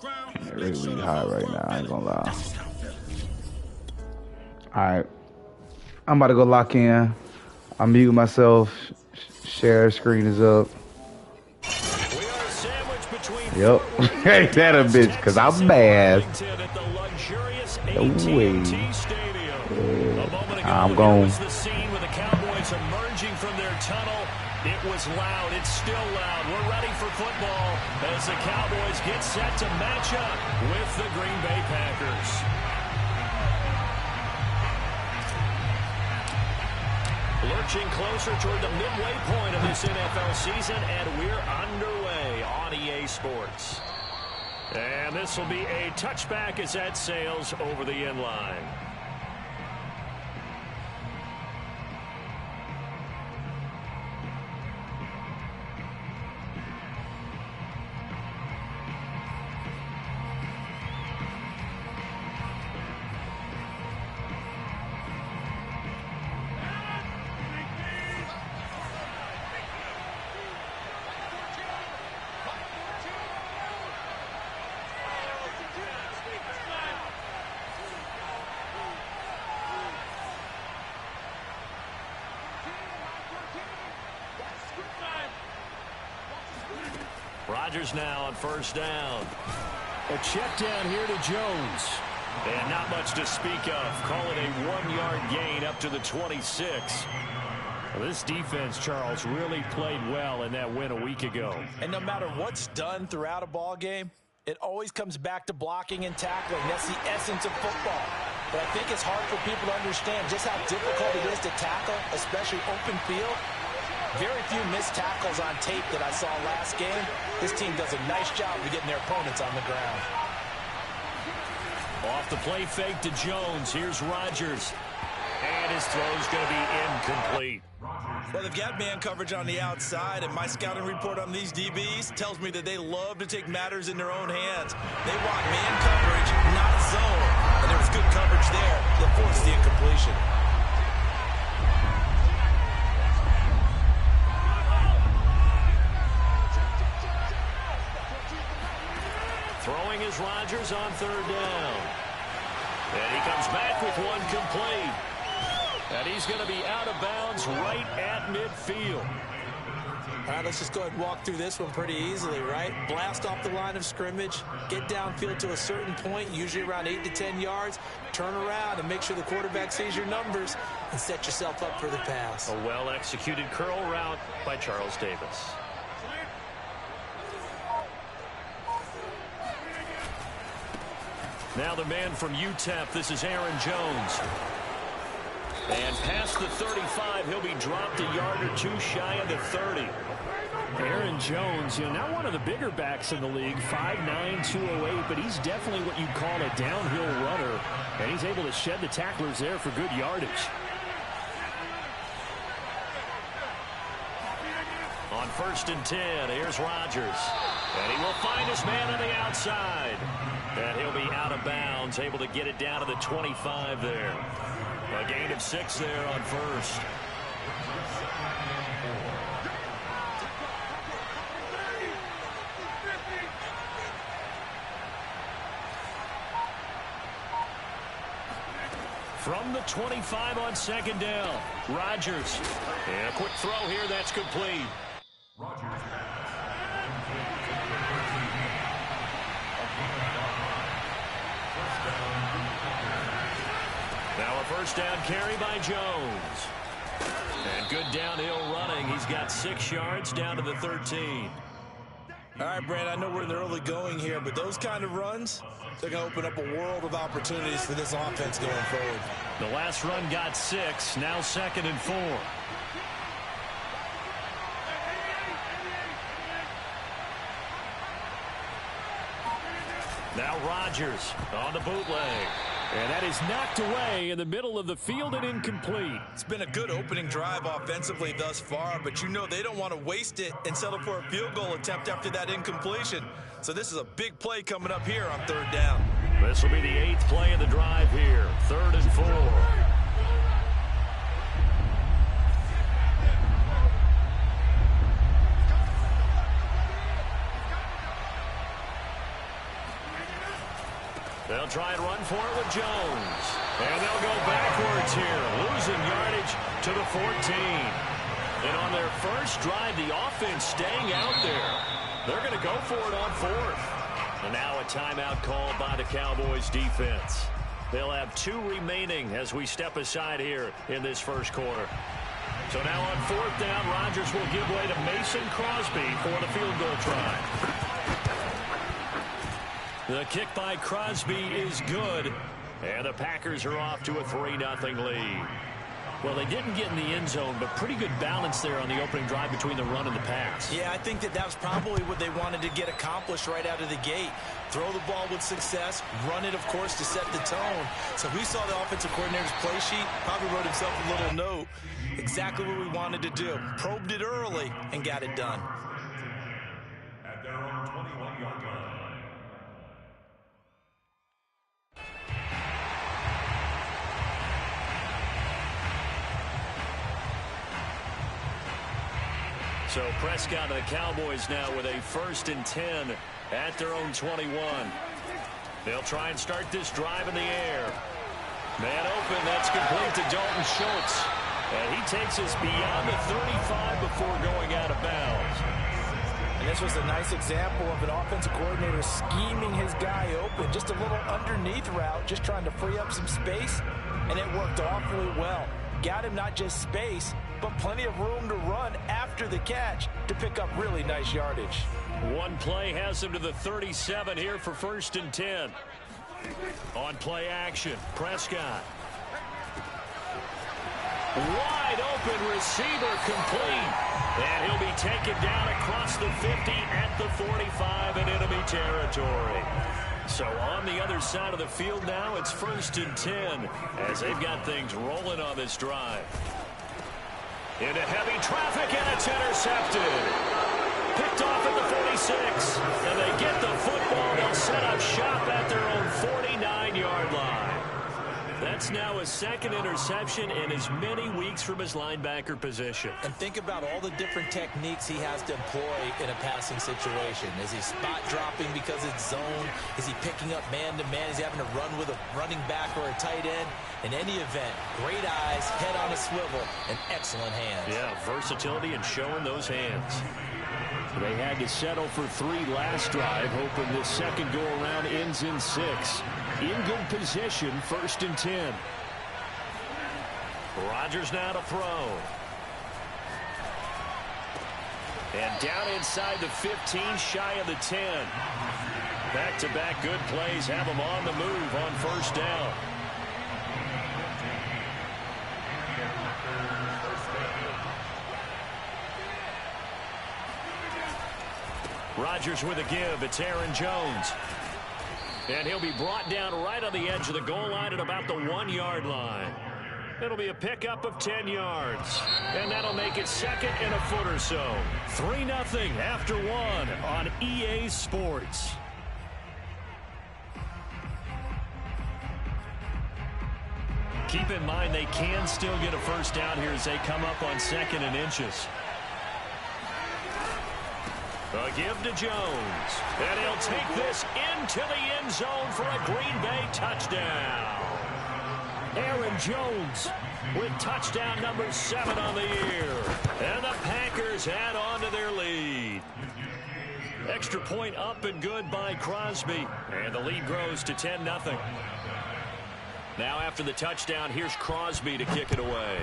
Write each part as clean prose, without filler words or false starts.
It's really hot right now. I ain't gonna lie. All right, I'm about to go lock in. I'm muting myself. Share screen is up. Yep. Ain't that a bitch? Because I'm bad. No way. I'm gone. It was loud. It's still loud. We're ready for football as the Cowboys get set to match up with the Green Bay Packers. Lurching closer toward the midway point of this NFL season, and we're underway on EA Sports. And this will be a touchback as that sails over the end line. Rodgers now on first down. A check down here to Jones. And not much to speak of. Call it a 1-yard gain up to the 26. Well, this defense, Charles, really played well in that win a week ago. And no matter what's done throughout a ball game, it always comes back to blocking and tackling. That's the essence of football. But I think it's hard for people to understand just how difficult it is to tackle, especially open field. Very few missed tackles on tape that I saw last game. This team does a nice job of getting their opponents on the ground. Off the play fake to Jones. Here's Rodgers. And his throw's going to be incomplete. Well, they've got man coverage on the outside, and my scouting report on these DBs tells me that they love to take matters in their own hands. They want man coverage, not zone. And there was good coverage there that forced the incompletion. Throwing is Rodgers on third down. And he comes back with one complete. And he's going to be out of bounds right at midfield. All right, let's just go ahead and walk through this one pretty easily, right? Blast off the line of scrimmage, get downfield to a certain point, usually around 8 to 10 yards, turn around and make sure the quarterback sees your numbers and set yourself up for the pass. A well-executed curl route by Charles Davis. Now the man from UTEP, this is Aaron Jones. And past the 35, he'll be dropped a yard or two shy of the 30. Aaron Jones, not one of the bigger backs in the league, 5'9", 208, but he's definitely what you'd call a downhill runner. And he's able to shed the tacklers there for good yardage. On 1st and 10, here's Rodgers. And he will find his man on the outside. And he'll be out of bounds, able to get it down to the 25 there. A gain of 6 there on first. From the 25 on 2nd down, Rodgers. And a quick throw here, that's complete. Now a first down carry by Jones. And good downhill running. He's got 6 yards down to the 13. All right, Brand, I know we're in the early going here, but those kind of runs, they're going to open up a world of opportunities for this offense going forward. The last run got 6, now 2nd and 4. Now Rodgers on the bootleg. And that is knocked away in the middle of the field and incomplete. It's been a good opening drive offensively thus far, but you know they don't want to waste it and settle for a field goal attempt after that incompletion. So this is a big play coming up here on 3rd down. This will be the 8th play of the drive here. 3rd and 4. They'll try and run for it with Jones. And they'll go backwards here, losing yardage to the 14. And on their first drive, the offense staying out there. They're going to go for it on fourth. And now a timeout called by the Cowboys defense. They'll have 2 remaining as we step aside here in this first quarter. So now on fourth down, Rodgers will give way to Mason Crosby for the field goal try. The kick by Crosby is good. And the Packers are off to a 3-0 lead. Well, they didn't get in the end zone, but pretty good balance there on the opening drive between the run and the pass. Yeah, I think that was probably what they wanted to get accomplished right out of the gate. Throw the ball with success, run it, of course, to set the tone. So we saw the offensive coordinator's play sheet, probably wrote himself a little note. Exactly what we wanted to do. Probed it early and got it done. At their own 21-yard line. So Prescott and the Cowboys now with a 1st and 10 at their own 21. They'll try and start this drive in the air. Man open, that's complete to Dalton Schultz. And he takes us beyond the 35 before going out of bounds. And this was a nice example of an offensive coordinator scheming his guy open. Just a little underneath route, just trying to free up some space. And it worked awfully well. Got him not just space, but plenty of room to run after the catch to pick up really nice yardage. One play has him to the 37 here for 1st and 10. On play action, Prescott. Wide open receiver complete. And he'll be taken down across the 50 at the 45 in enemy territory. So on the other side of the field now, it's 1st and 10 as they've got things rolling on this drive. Into heavy traffic, and it's intercepted. Picked off at the 46. And they get the football. They'll set up shop at their own 49-yard line. That's now a 2nd interception in as many weeks from his linebacker position. And think about all the different techniques he has to employ in a passing situation. Is he spot dropping because it's zone? Is he picking up man-to-man? Is he having to run with a running back or a tight end? In any event, great eyes, head on a swivel, and excellent hands. Yeah, versatility and showing those hands. They had to settle for 3 last drive, hoping this second go-around ends in 6. In good position, 1st and 10. Rodgers now to throw. And down inside the 15, shy of the 10. Back-to-back good plays have them on the move on 1st down. Rodgers with a give. It's Aaron Jones. And he'll be brought down right on the edge of the goal line at about the 1-yard line. It'll be a pickup of 10 yards. And that'll make it 2nd and a foot or so. 3-0 after 1 on EA Sports. Keep in mind they can still get a 1st down here as they come up on 2nd and inches. A give to Jones. And he'll take this into the end zone for a Green Bay touchdown. Aaron Jones with touchdown number 7 on the year. And the Packers add on to their lead. Extra point up and good by Crosby. And the lead grows to 10-0. Now after the touchdown, here's Crosby to kick it away.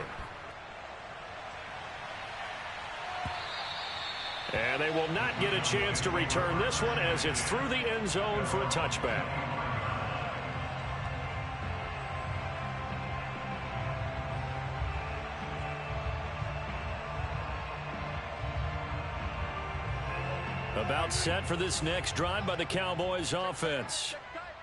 And they will not get a chance to return this one as it's through the end zone for a touchback. About set for this next drive by the Cowboys offense.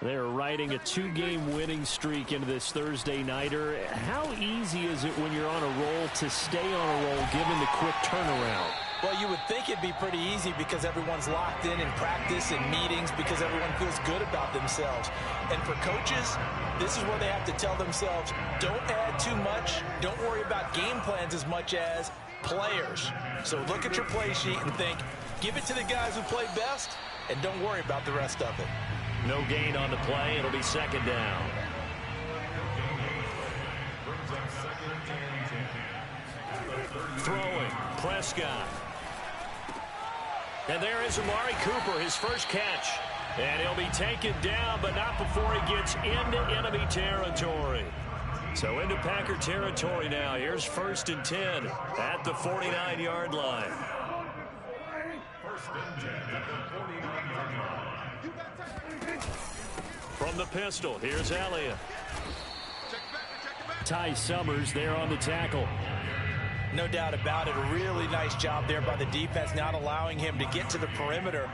They're riding a 2-game winning streak into this Thursday nighter. How easy is it when you're on a roll to stay on a roll given the quick turnaround? Well, you would think it'd be pretty easy because everyone's locked in practice and meetings because everyone feels good about themselves. And for coaches, this is where they have to tell themselves, don't add too much. Don't worry about game plans as much as players. So look at your play sheet and think, give it to the guys who play best, and don't worry about the rest of it. No gain on the play. It'll be second down. Throwing, Prescott. And there is Amari Cooper, his first catch. And he'll be taken down, but not before he gets into enemy territory. So into Packer territory now. Here's 1st and 10 at the 49-yard line. From the pistol, here's Elliott. Ty Summers there on the tackle. No doubt about it. A really nice job there by the defense, not allowing him to get to the perimeter.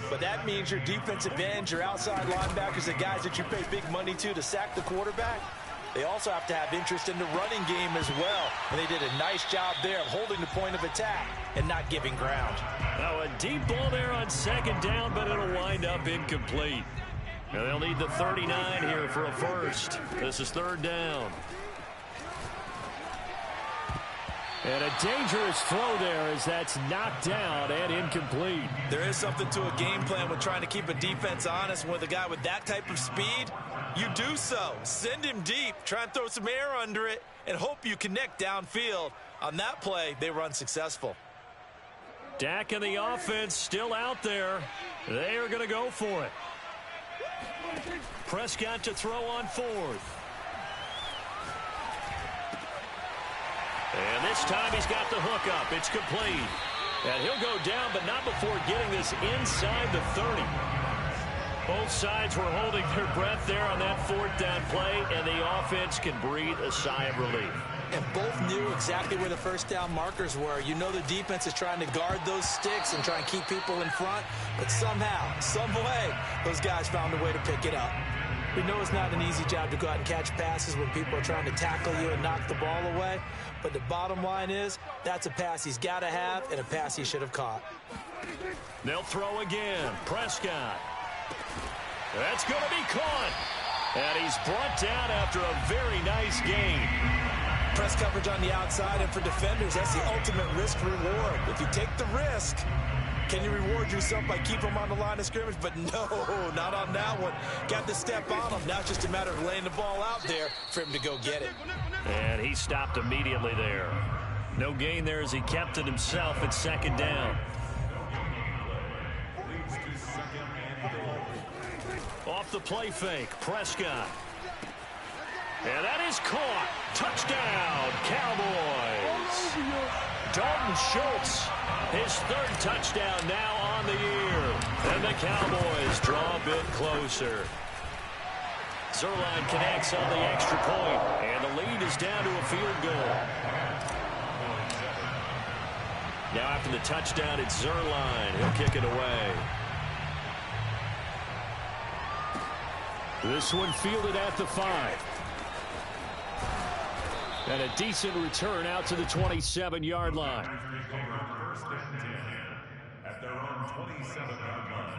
But that means your defensive ends, your outside linebackers, the guys that you pay big money to sack the quarterback, they also have to have interest in the running game as well. And they did a nice job there of holding the point of attack and not giving ground. Now a deep ball there on second down, but it'll wind up incomplete. And they'll need the 39 here for a first. This is 3rd down. And a dangerous throw there as that's knocked down and incomplete. There is something to a game plan with trying to keep a defense honest. With a guy with that type of speed, you do so. Send him deep, try and throw some air under it, and hope you connect downfield. On that play, they were unsuccessful. Dak and the offense still out there. They are going to go for it. Prescott to throw on 4th. And this time he's got the hook up. It's complete. And he'll go down, but not before getting this inside the 30. Both sides were holding their breath there on that 4th down play, and the offense can breathe a sigh of relief. And both knew exactly where the first down markers were. You know the defense is trying to guard those sticks and try and keep people in front, but somehow, some way, those guys found a way to pick it up. We know it's not an easy job to go out and catch passes when people are trying to tackle you and knock the ball away, but the bottom line is that's a pass he's got to have and a pass he should have caught. They'll throw again. Prescott. That's going to be caught. And he's brought down after a very nice gain. Press coverage on the outside, and for defenders, that's the ultimate risk reward. If you take the risk, can you reward yourself by keeping them on the line of scrimmage? But no, not on that one. Got to step on him. Now it's just a matter of laying the ball out there for him to go get it. And he stopped immediately there. No gain there as he kept it himself at 2nd down. Off the play fake, Prescott. And that is caught. Touchdown, Cowboys. Dalton Schultz, his 3rd touchdown now on the year. And the Cowboys draw a bit closer. Zerline connects on the extra point, and the lead is down to a field goal. Now after the touchdown, it's Zerline. He'll kick it away. This one fielded at the 5. And a decent return out to the 27-yard line. First and 10 at their own 27-yard line.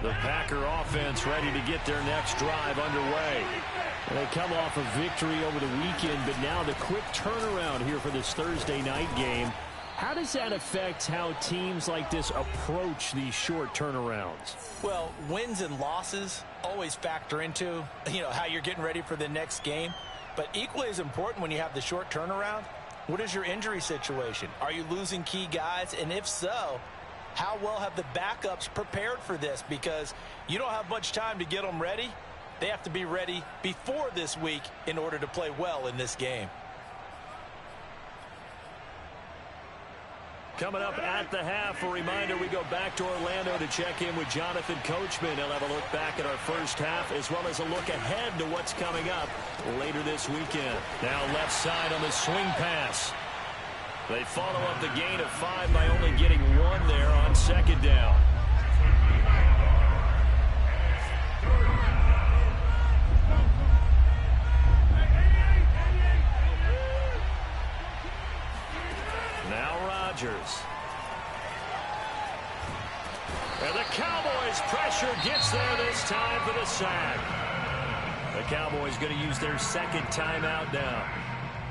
The Packer offense ready to get their next drive underway. They come off a victory over the weekend, but now the quick turnaround here for this Thursday night game. How does that affect how teams like this approach these short turnarounds? Well, wins and losses always factor into, how you're getting ready for the next game. But equally as important when you have the short turnaround, what is your injury situation? Are you losing key guys? And if so, how well have the backups prepared for this? Because you don't have much time to get them ready. They have to be ready before this week in order to play well in this game. Coming up at the half, a reminder, we go back to Orlando to check in with Jonathan Coachman. He'll have a look back at our first half as well as a look ahead to what's coming up later this weekend. Now left side on the swing pass. They follow up the gain of 5 by only getting 1 there on 2nd down. Now Rodgers. And the Cowboys' pressure gets there this time for the sack. The Cowboys going to use their second timeout now,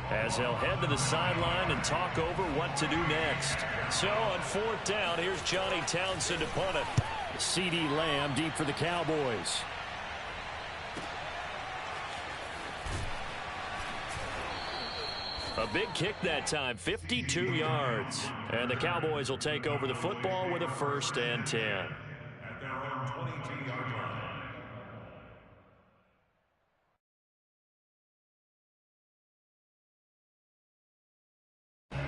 as they'll head to the sideline and talk over what to do next. So on fourth down, here's Johnny Townsend to punt it. CeeDee Lamb deep for the Cowboys. A big kick that time, 52 yards. And the Cowboys will take over the football with a 1st and 10. At their own 22-yard line.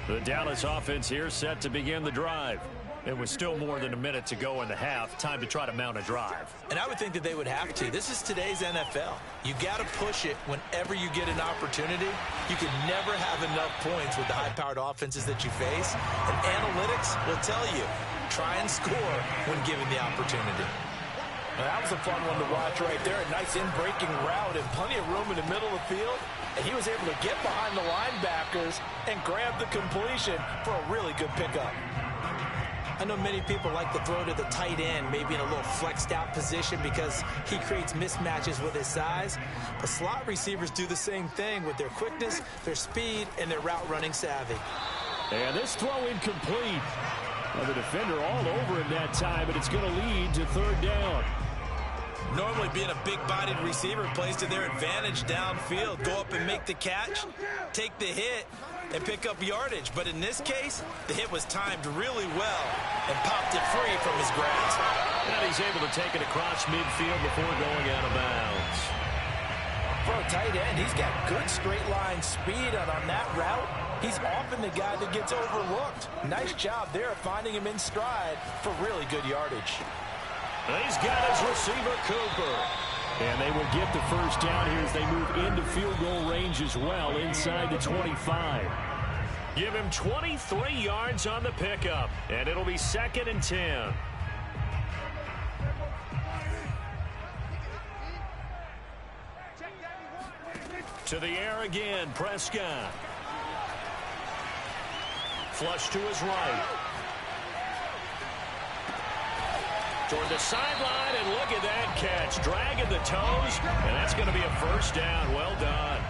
The Dallas offense here set to begin the drive. It was still more than a minute to go in the half. Time to try to mount a drive. And I would think that they would have to. This is today's NFL. You got to push it whenever you get an opportunity. You can never have enough points with the high-powered offenses that you face. And analytics will tell you, try and score when given the opportunity. Well, that was a fun one to watch right there. A nice in-breaking route and plenty of room in the middle of the field. And he was able to get behind the linebackers and grab the completion for a really good pickup. I know many people like to throw to the tight end, maybe in a little flexed out position because he creates mismatches with his size. But slot receivers do the same thing with their quickness, their speed, and their route running savvy. And this throw incomplete. Well, the defender all over him that time, but it's going to lead to 3rd down. Normally being a big-bodied receiver plays to their advantage downfield. Go up and make the catch, take the hit, and pick up yardage. But in this case, the hit was timed really well and popped it free from his grasp. And he's able to take it across midfield before going out of bounds. For a tight end, he's got good straight-line speed, and on that route, he's often the guy that gets overlooked. Nice job there finding him in stride for really good yardage. He's got his receiver, Cooper. And they will get the 1st down here as they move into field goal range as well, inside the 25. Give him 23 yards on the pickup, and it'll be 2nd and 10. To the air again, Prescott. Flush to his right. Toward the sideline, and look at that catch. Dragging the toes, and that's going to be a 1st down. Well done.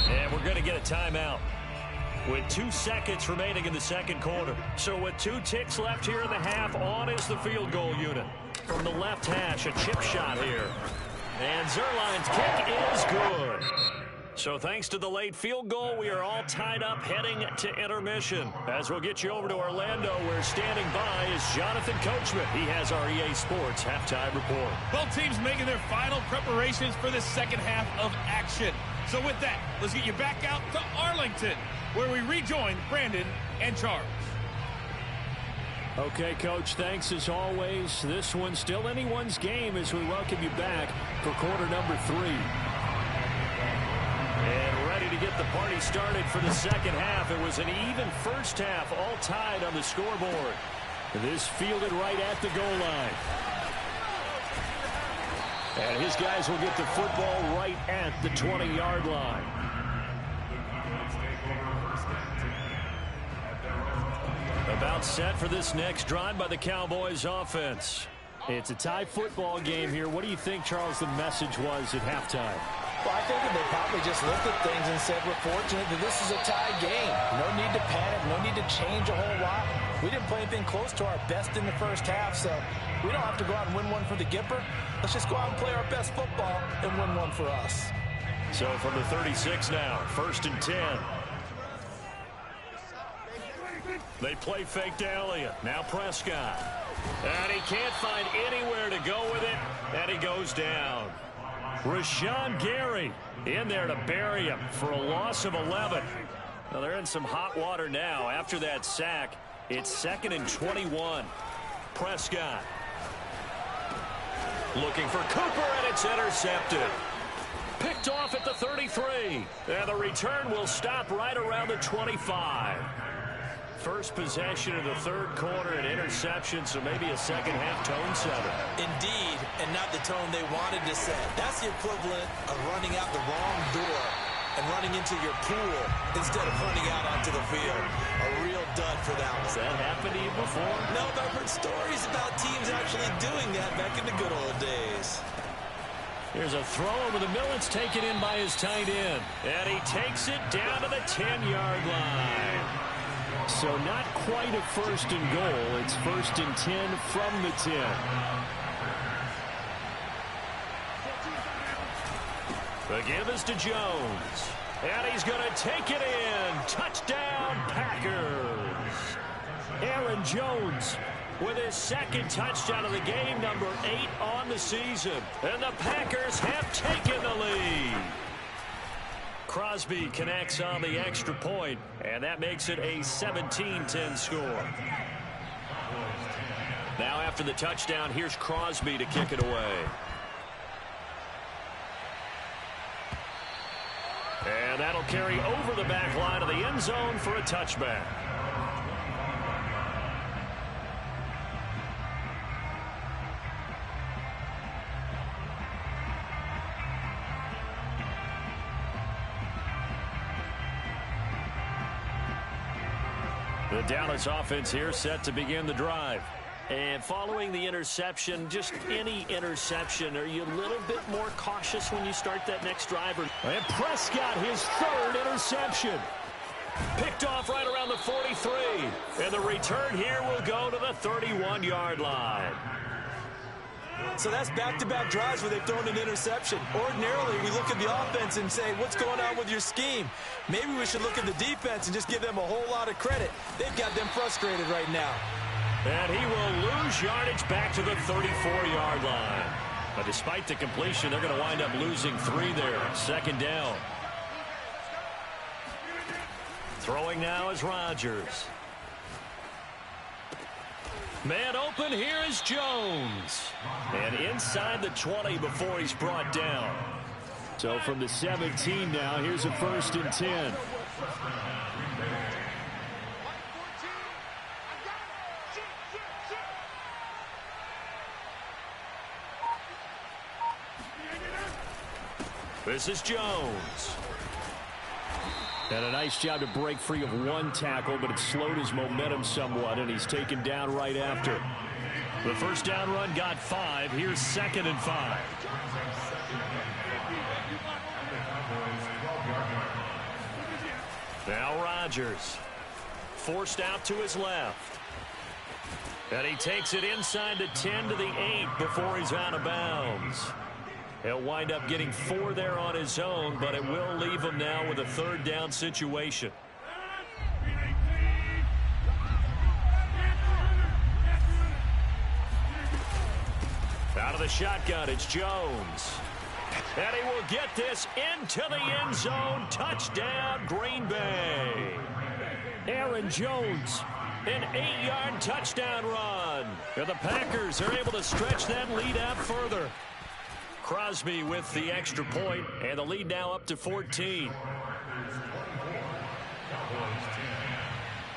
And we're going to get a timeout with 2 seconds remaining in the 2nd quarter. So with 2 ticks left here in the half, on is the field goal unit. From the left hash, a chip shot here. And Zerline's kick is good. So thanks to the late field goal, we are all tied up heading to intermission. As we'll get you over to Orlando, where standing by is Jonathan Coachman. He has our EA Sports halftime report. Both teams making their final preparations for the second half of action. So with that, let's get you back out to Arlington, where we rejoin Brandon and Charles. Okay, Coach, thanks as always. This one's still anyone's game as we welcome you back for quarter number 3. And ready to get the party started for the second half. It was an even first half, all tied on the scoreboard. This fielded right at the goal line. And his guys will get the football right at the 20-yard line. About set for this next drive by the Cowboys offense. It's a tie football game here. What do you think, Charles, the message was at halftime? Well, I think that they probably just looked at things and said, we're fortunate that this is a tie game. No need to panic, no need to change a whole lot. We didn't play anything close to our best in the first half, so we don't have to go out and win one for the Gipper. Let's just go out and play our best football and win one for us. So from the 36 now, 1st and 10. They play fake to Elliott. Now Prescott. And he can't find anywhere to go with it, and he goes down. Rashawn Gary in there to bury him for a loss of 11. Well, they're in some hot water now. After that sack, it's 2nd and 21. Prescott looking for Cooper, and it's intercepted. Picked off at the 33. And the return will stop right around the 25. First possession of the 3rd quarter, an interception, so maybe a second-half tone setter. Indeed, and not the tone they wanted to set. That's the equivalent of running out the wrong door and running into your pool instead of running out onto the field. A real dud for that one. Has that happened to you before? No, but I've heard stories about teams actually doing that back in the good old days. Here's a throw over the middle. It's taken in by his tight end. And he takes it down to the 10-yard line. So not quite a first and goal. It's first and 10 from the 10. The give is to Jones. And he's going to take it in. Touchdown, Packers. Aaron Jones with his second touchdown of the game, number 8 on the season. And the Packers have taken the lead. Crosby connects on the extra point, and that makes it a 17-10 score. Now after the touchdown, here's Crosby to kick it away. And that'll carry over the back line of the end zone for a touchback. The Dallas offense here set to begin the drive. And following the interception, just any interception, are you a little bit more cautious when you start that next drive? And Prescott, his third interception. Picked off right around the 43. And the return here will go to the 31-yard line. So that's back-to-back drives where they've thrown an interception. Ordinarily, we look at the offense and say, what's going on with your scheme? Maybe we should look at the defense and just give them a whole lot of credit. They've got them frustrated right now. And he will lose yardage back to the 34-yard line. But despite the completion, they're going to wind up losing 3 there. Second down. Throwing now is Rodgers. Man open, here is Jones. And inside the 20 before he's brought down. So from the 17 now, here's a first and 10. This is Jones. And a nice job to break free of one tackle, but it slowed his momentum somewhat, and he's taken down right after. The first down run got 5. Here's 2nd and 5. Now Rodgers. Forced out to his left. And he takes it inside the 10 to the 8 before he's out of bounds. He'll wind up getting 4 there on his own, but it will leave him now with a third down situation. Out of the shotgun, it's Jones. And he will get this into the end zone. Touchdown, Green Bay. Aaron Jones, an 8-yard touchdown run. And the Packers are able to stretch that lead out further. Crosby with the extra point, and the lead now up to 14.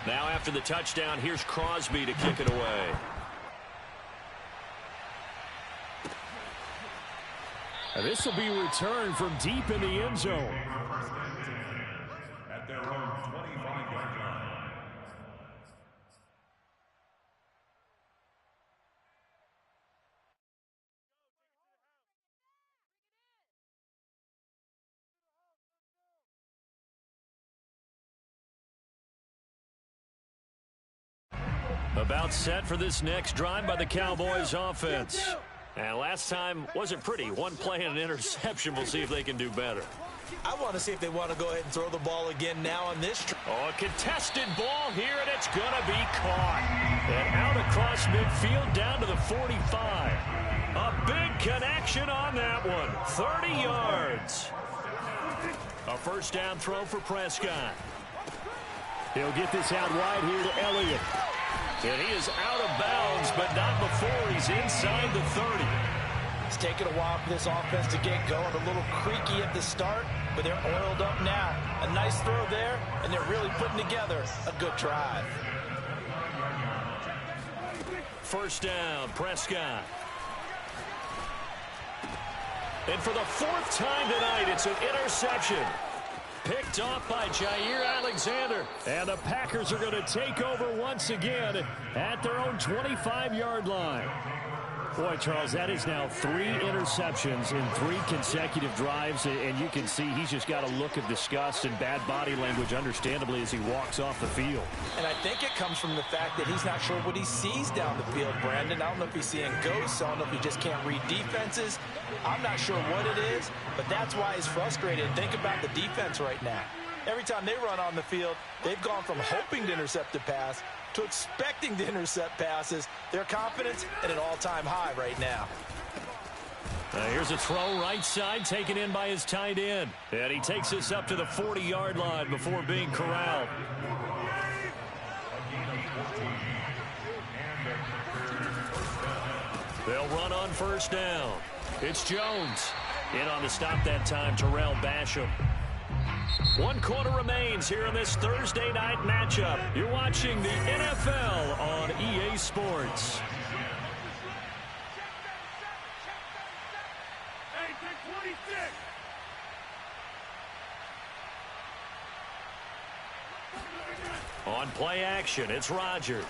Now after the touchdown, here's Crosby to kick it away. And this will be returned from deep in the end zone. At their own 25-yard line. About set for this next drive by the Cowboys offense. And last time wasn't pretty. One play and an interception. We'll see if they can do better. I want to see if they want to go ahead and throw the ball again now on this. Oh, a contested ball here, and it's going to be caught. And out across midfield down to the 45. A big connection on that one. 30 yards. A first down throw for Prescott. He'll get this out wide here to Elliott. And he is out of bounds, but not before he's inside the 30. It's taken a while for this offense to get going. A little creaky at the start, but they're oiled up now. A nice throw there, and they're really putting together a good drive. First down, Prescott. And for the 4th time tonight, it's an interception. Picked off by Jair Alexander. And the Packers are going to take over once again at their own 25-yard line. Boy, Charles, that is now 3 interceptions in 3 consecutive drives, and you can see he's just got a look of disgust and bad body language, understandably, as he walks off the field. And I think it comes from the fact that he's not sure what he sees down the field, Brandon. I don't know if he's seeing ghosts. I don't know if he just can't read defenses. I'm not sure what it is, but that's why he's frustrated. Think about the defense right now. Every time they run on the field, they've gone from hoping to intercept a pass to expecting to intercept passes. Their confidence at an all-time high right now. Here's a throw right side taken in by his tight end. And he takes this up to the 40-yard line before being corralled. They'll run on first down. It's Jones. In on the stop that time, Terrell Basham. 1 quarter remains here in this Thursday night matchup. You're watching the NFL on EA Sports. On play action, it's Rodgers.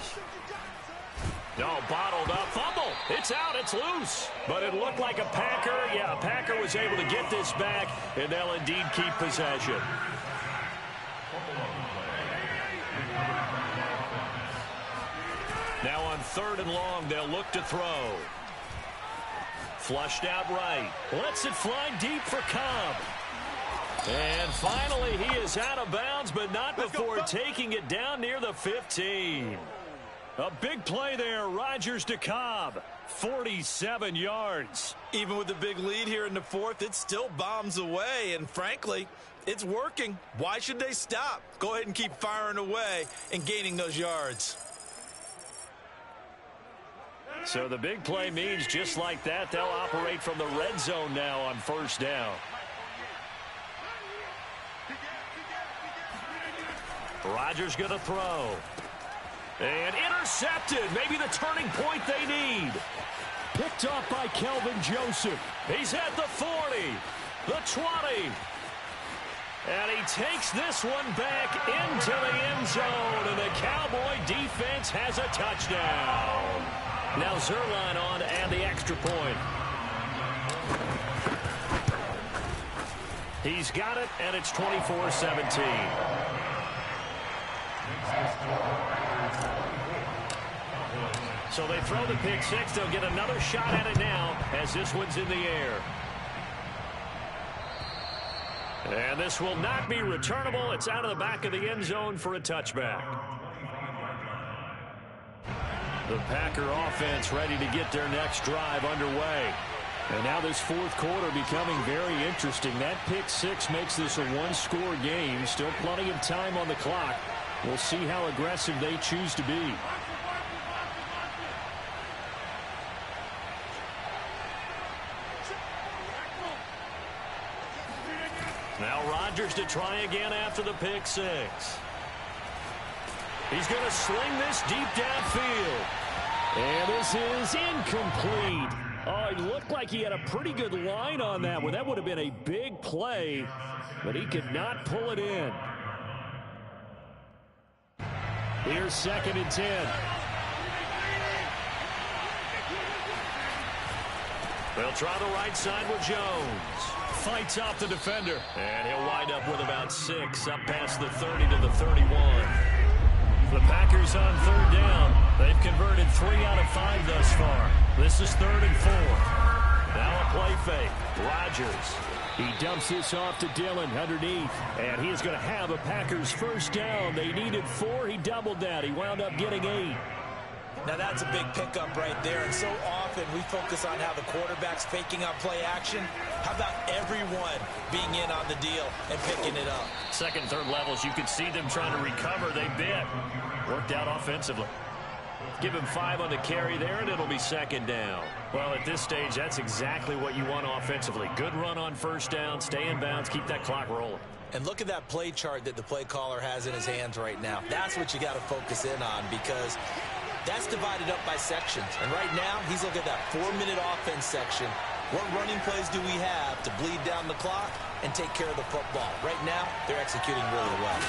No, bottled up, fumble. It's out, it's loose. But it looked like a Packer. Yeah, a Packer was able to get this back, and they'll indeed keep possession. Now on 3rd and long, they'll look to throw. Flushed out right. Lets it fly deep for Cobb. And finally, he is out of bounds, but not before taking it down near the 15. A big play there, Rodgers to Cobb, 47 yards. Even with the big lead here in the 4th, it still bombs away, and frankly, it's working. Why should they stop? Go ahead and keep firing away and gaining those yards. So the big play means just like that, they'll operate from the red zone now on first down. Rodgers going to throw. And intercepted. Maybe the turning point they need. Picked off by Kelvin Joseph. He's at the 40, the 20. And he takes this one back into the end zone. And the Cowboy defense has a touchdown. Now Zerline on to add the extra point. He's got it, and it's 24-17. So they throw the pick six. They'll get another shot at it now as this one's in the air. And this will not be returnable. It's out of the back of the end zone for a touchback. The Packer offense ready to get their next drive underway. And now this 4th quarter becoming very interesting. That pick six makes this a one-score game. Still plenty of time on the clock. We'll see how aggressive they choose to be. Now Rodgers to try again after the pick six. He's going to sling this deep downfield. And this is incomplete. Oh, it looked like he had a pretty good line on that one. That would have been a big play, but he could not pull it in. Here's 2nd and 10. They'll try the right side with Jones. Fights off the defender. And he'll wind up with about 6 up past the 30 to the 31. The Packers on 3rd down. They've converted 3 out of 5 thus far. This is 3rd and 4. Now a play fake. Rodgers. He dumps this off to Dillon underneath. And he is going to have a Packers first down. They needed 4. He doubled that. He wound up getting 8. Now that's a big pickup right there, and so often we focus on how the quarterback's faking out play action. How about everyone being in on the deal and picking it up? 2nd, 3rd levels, you can see them trying to recover. They bit. Worked out offensively. Give him 5 on the carry there, and it'll be 2nd down. Well, at this stage, that's exactly what you want offensively. Good run on first down, stay in bounds, keep that clock rolling. And look at that play chart that the play caller has in his hands right now. That's what you got to focus in on, because that's divided up by sections. And right now, he's looking at that 4-minute offense section. What running plays do we have to bleed down the clock and take care of the football? Right now, they're executing really well.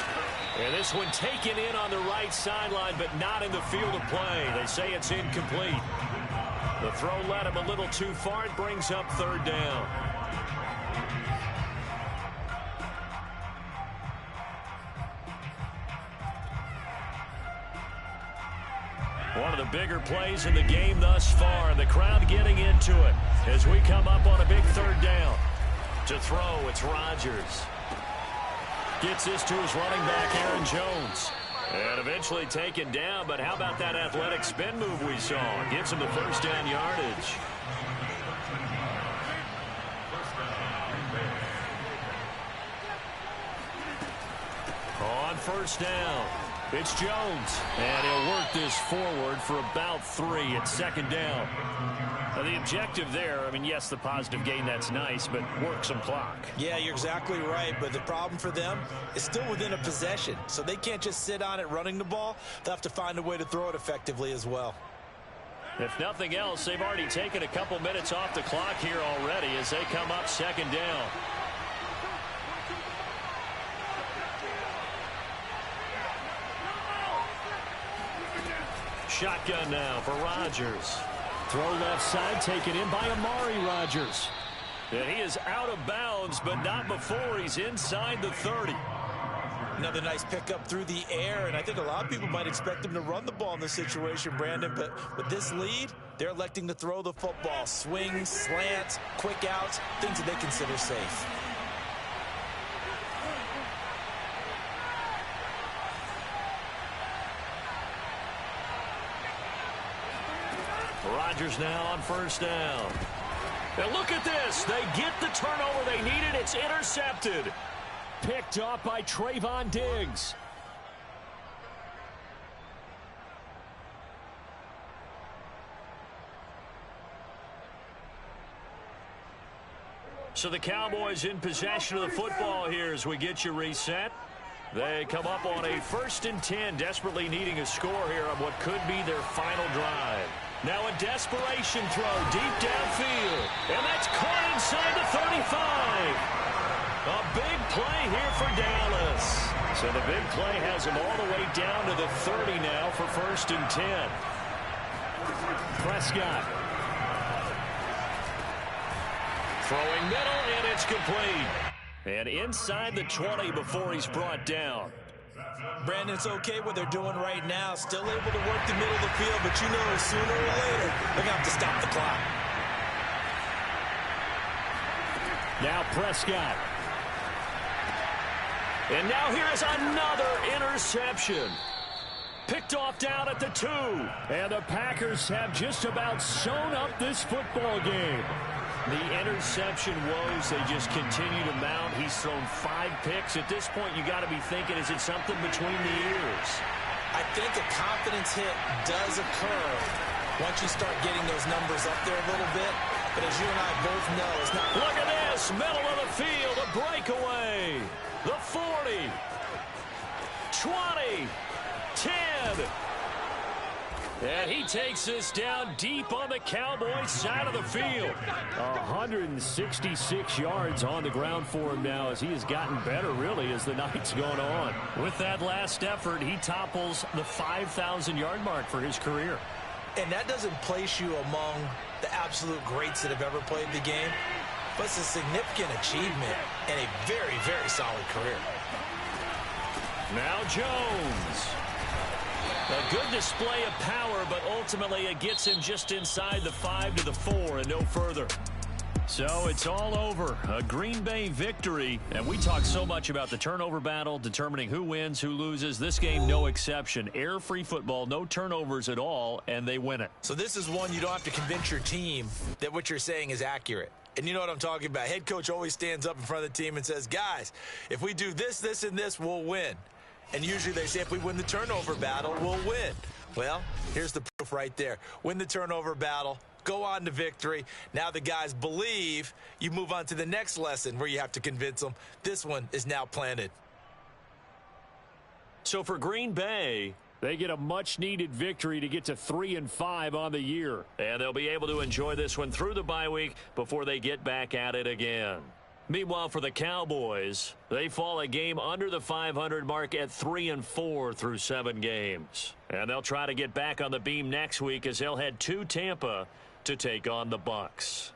And this one taken in on the right sideline, but not in the field of play. They say it's incomplete. The throw led him a little too far. It brings up third down. One of the bigger plays in the game thus far. The crowd getting into it as we come up on a big third down. To throw, it's Rodgers. Gets this to his running back, Aaron Jones. And eventually taken down, but how about that athletic spin move we saw? Gets him the first down yardage. On first down, it's Jones. And he'll work this forward for about 3 at second down. Now, the objective there, I mean, yes, the positive gain, that's nice, but work some clock. Yeah, you're exactly right, but the problem for them is still within a possession, so they can't just sit on it running the ball. They'll have to find a way to throw it effectively as well. If nothing else, they've already taken a couple minutes off the clock here already as they come up second down. Shotgun now for Rodgers. Throw left side, taken in by Amari Rodgers. And he is out of bounds, but not before he's inside the 30. Another nice pickup through the air, and I think a lot of people might expect him to run the ball in this situation, Brandon, but with this lead, they're electing to throw the football. Swings, slants, quick outs, things that they consider safe. Rodgers now on first down. And look at this. They get the turnover they needed. It's intercepted. Picked off by Trayvon Diggs. So the Cowboys in possession of the football here as we get you reset. They come up on a 1st and 10, desperately needing a score here on what could be their final drive. Now a desperation throw deep downfield. And that's caught inside the 35. A big play here for Dallas. So the big play has him all the way down to the 30 now for 1st and 10. Prescott. Throwing middle, and it's complete. And inside the 20 before he's brought down. Brandon, it's okay what they're doing right now. Still able to work the middle of the field, but you know sooner or later they're going to have to stop the clock. Now Prescott. And now here is another interception. Picked off down at the 2. And the Packers have just about sewn up this football game. The interception woes, they just continue to mount. He's thrown 5 picks. At this point, you got to be thinking, is it something between the ears? I think a confidence hit does occur once you start getting those numbers up there a little bit. But as you and I both know, it's not. Look at this, middle of the field, a breakaway. The 40, 20, 10. And he takes this down deep on the Cowboys side of the field. 166 yards on the ground for him now as he has gotten better, really, as the night's gone on. With that last effort, he topples the 5,000-yard mark for his career. And that doesn't place you among the absolute greats that have ever played the game, but it's a significant achievement and a very, very solid career. Now Jones. A good display of power, but ultimately it gets him just inside the 5 to the 4 and no further. So it's all over. A Green Bay victory. And we talk so much about the turnover battle, determining who wins, who loses. This game, no exception. Air-free football, no turnovers at all, and they win it. So this is one you don't have to convince your team that what you're saying is accurate. And you know what I'm talking about. Head coach always stands up in front of the team and says, guys, if we do this, this, and this, we'll win. And usually they say if we win the turnover battle, we'll win. Well, here's the proof right there. Win the turnover battle, go on to victory. Now the guys believe. You move on to the next lesson where you have to convince them. This one is now planted. So for Green Bay, They get a much-needed victory to get to 3-5 on the year. And they'll be able to enjoy this one through the bye week before they get back at it again. Meanwhile, for the Cowboys, they fall a game under the 500 mark at 3-4 through 7 games. And they'll try to get back on the beam next week as they'll head to Tampa to take on the Bucs.